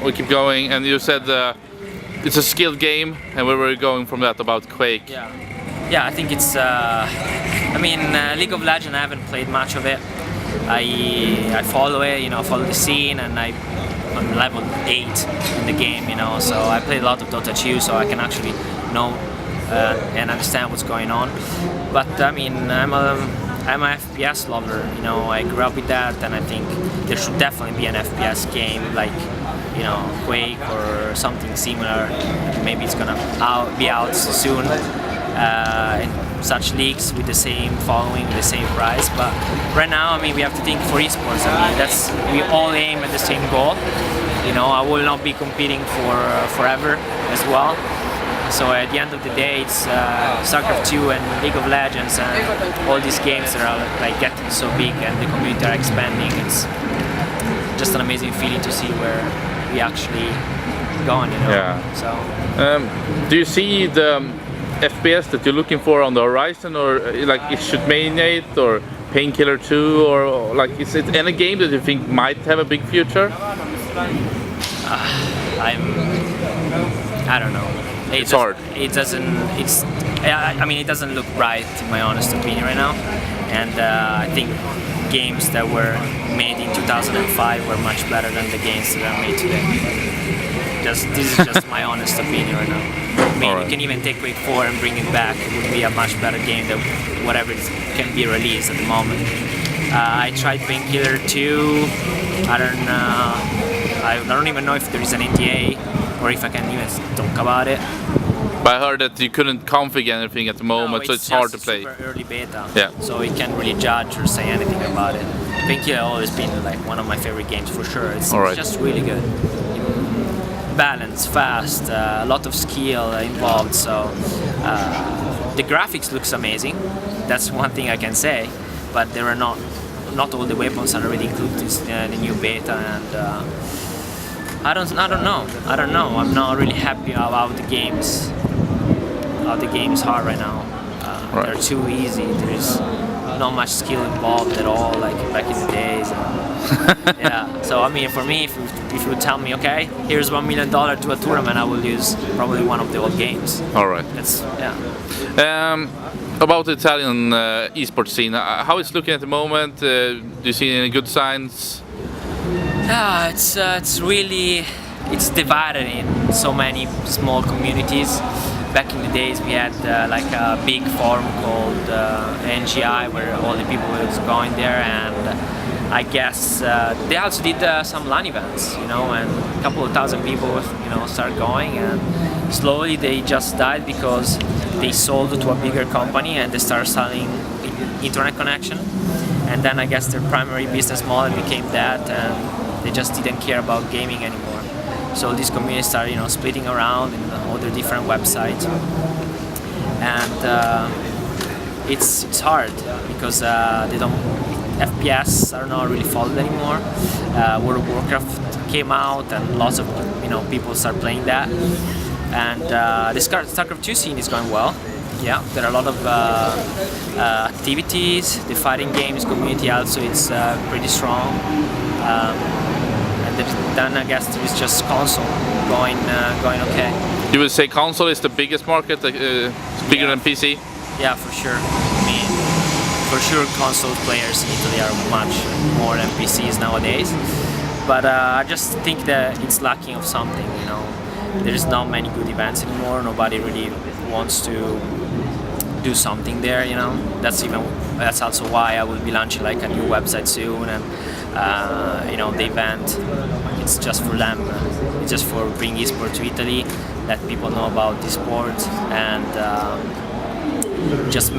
We keep going, and you said it's a skilled game, and where were you going from that about Quake? Yeah, I think it's. I mean, League of Legends. I haven't played much of it. I follow it, you know, follow the scene, and I'm level 8 in the game, you know. So I played a lot of Dota 2, so I can actually know and understand what's going on. But I mean, I'm an FPS lover, you know. I grew up with that, and I think there should definitely be an FPS game like, you know, Quake or something similar. Maybe it's gonna be out soon. In such leagues with the same following, the same price. But right now, I mean, we have to think for esports. I mean, we all aim at the same goal. You know, I will not be competing for forever as well. So at the end of the day, it's StarCraft 2 and League of Legends and all these games that are like getting so big and the community are expanding. It's just an amazing feeling to see where we actually gone, you know. Yeah. So. Do you see the FPS that you're looking for on the horizon, or like it Shootmania or Painkiller 2, or like is it any game that you think might have a big future? I don't know. It's hard. It doesn't. I mean, it doesn't look right in my honest opinion right now, and I think games that were made in 2005 were much better than the games that are made today. This is just my honest opinion right now. I mean, you can even take Quake 4 and bring it back. It would be a much better game than whatever can be released at the moment. I tried Painkiller 2. I don't know. I don't even know if there is an NDA or if I can even talk about it. But I heard that you couldn't configure anything at the moment, no, so it's hard to play. Super early beta. Yeah. So we can't really judge or say anything about it. Painkiller has always been like one of my favorite games for sure. It's just really good. Balance, fast, a lot of skill involved, so the graphics looks amazing. That's one thing I can say, but there are not all the weapons are already included in the new beta, and I don't know. I'm not really happy about the games. How the games are right now. They're too easy. There is not much skill involved at all, like back in the days. Yeah. So I mean, for me, if you would tell me, okay, here's $1 million to a tournament, I will use probably one of the old games. All right. That's yeah. About the Italian esports scene, how it's looking at the moment? Do you see any good signs? Yeah, it's really divided in so many small communities. Back in the days, we had like a big forum called NGI, where all the people was going there, and I guess they also did some LAN events, you know, and a couple of thousand people, you know, started going, and slowly they just died because they sold to a bigger company and they started selling internet connection, and then I guess their primary business model became that, and they just didn't care about gaming anymore. So these communities started, you know, splitting around in all their different websites, and it's hard because they don't. FPS are not really followed anymore. World of Warcraft came out, and lots of people start playing that. And the StarCraft 2 scene is going well. Yeah, there are a lot of activities. The fighting games community also it's pretty strong. And then I guess there is just console going okay. You would say console is the biggest market, bigger than PC? Yeah, for sure. I mean, for sure console players in Italy are much more than PCs nowadays. But I just think that it's lacking of something, you know. There's not many good events anymore. Nobody really wants to do something there, you know. That's also why I will be launching like a new website soon, and the event, it's just for them. It's just for bring esport to Italy, let people know about the sport, and just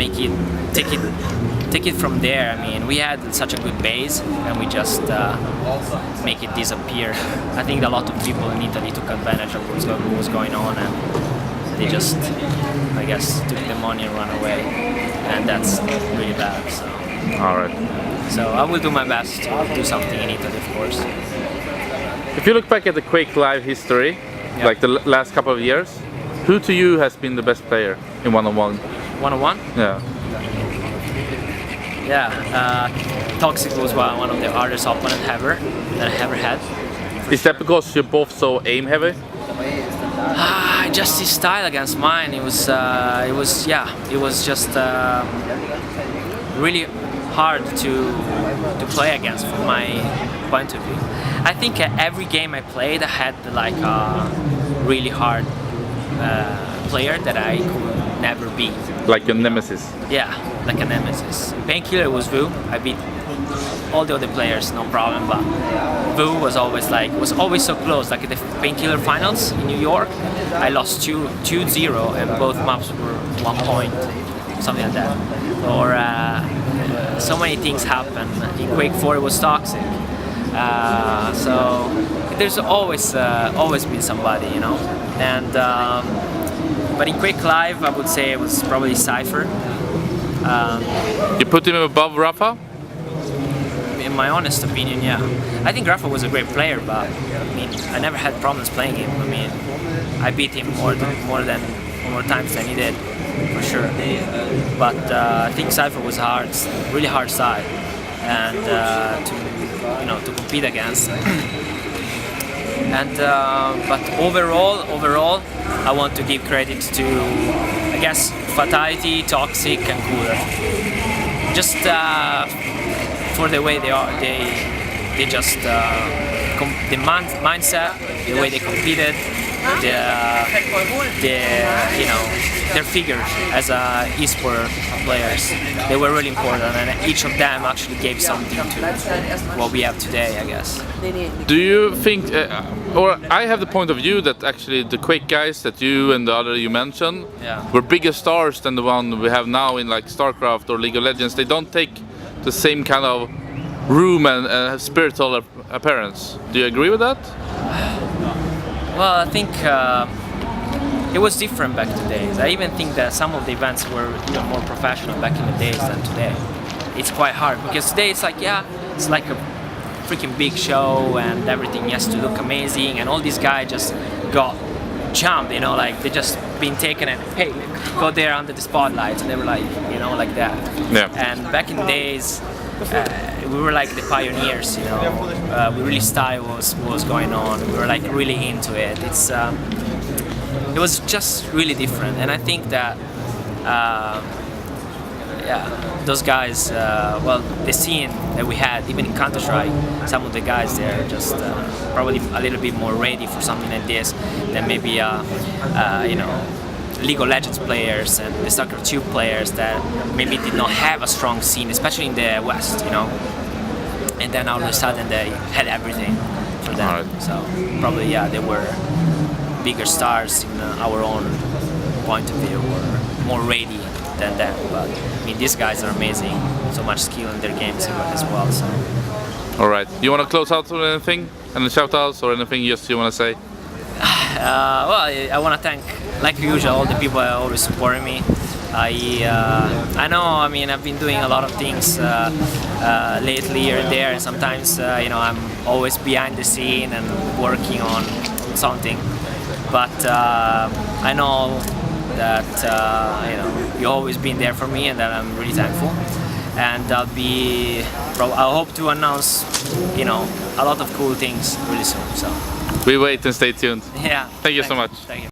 take it from there. I mean, we had such a good base, and we just make it disappear. I think a lot of people in Italy took advantage of what was going on, and they just, I guess, took the money and ran away, and that's really bad. So. All right. So I will do my best to do something in Italy, of course. If you look back at the Quake Live history, like the last couple of years, who to you has been the best player in one-on-one? One-on-one? Yeah. Yeah, Toxic was one of the hardest opponents that I ever had. Is that because you're both so aim heavy? Just his style against mine. It was just really hard to play against from my point of view. I think every game I played, I had like a really hard player that I could never beat. Like your nemesis? Yeah, like a nemesis. Painkiller was Vu. I beat all the other players, no problem. But Vu was always so close. Like at the Painkiller finals in New York, I lost 2-0, and both maps were 1 point, something like that. Or so many things happen. In Quake 4, it was toxic. So there's always been somebody, you know. And but in Quake Live, I would say it was probably Cypher. You put him above Rafa? In my honest opinion, yeah. I think Rafa was a great player, but I mean, I never had problems playing him. I mean, I beat him more times than he did, for sure. But I think Cypher was really hard side, and to compete against. And but overall, I want to give credit to, I guess, Fatality, Toxic, and Cooler. Just for the way they are, they just the mindset, the way they competed, their figures as e-sport players, they were really important, and each of them actually gave something to what we have today, I guess. Do you think, or I have the point of view that actually the Quake guys that you and the other you mentioned were bigger stars than the one we have now in like StarCraft or League of Legends. They don't take the same kind of room and spiritual appearance. Do you agree with that? Well, I think it was different back in the days. I even think that some of the events were even more professional back in the days than today. It's quite hard because today it's like, it's like a freaking big show and everything has to look amazing, and all these guys just got jumped, you know, like they just been taken and hey, go there under the spotlight, and they were like, you know, like that. Yeah. And back in the days, we were like the pioneers, you know. We really started what was going on. We were like really into it. It was just really different, and I think that those guys, well, the scene that we had, even in Counter-Strike, some of the guys there just probably a little bit more ready for something like this than maybe you know, League of Legends players and the StarCraft 2 players that maybe did not have a strong scene, especially in the West, you know. And then all of a sudden they had everything for them. Right. So probably they were bigger stars in our own point of view, or more ready than them. But I mean, these guys are amazing. So much skill in their games as well. So. All right. You want to close out with anything? Any shout-outs or anything you want to say? Well, I want to thank, like usual, all the people that always supporting me. I know, I mean, I've been doing a lot of things lately here and there, and sometimes, you know, I'm always behind the scene and working on something. But I know that, you know, you've always been there for me, and that I'm really thankful. And I hope to announce, you know, a lot of cool things really soon. So. We wait and stay tuned. Yeah. Thank you so much. Thank you.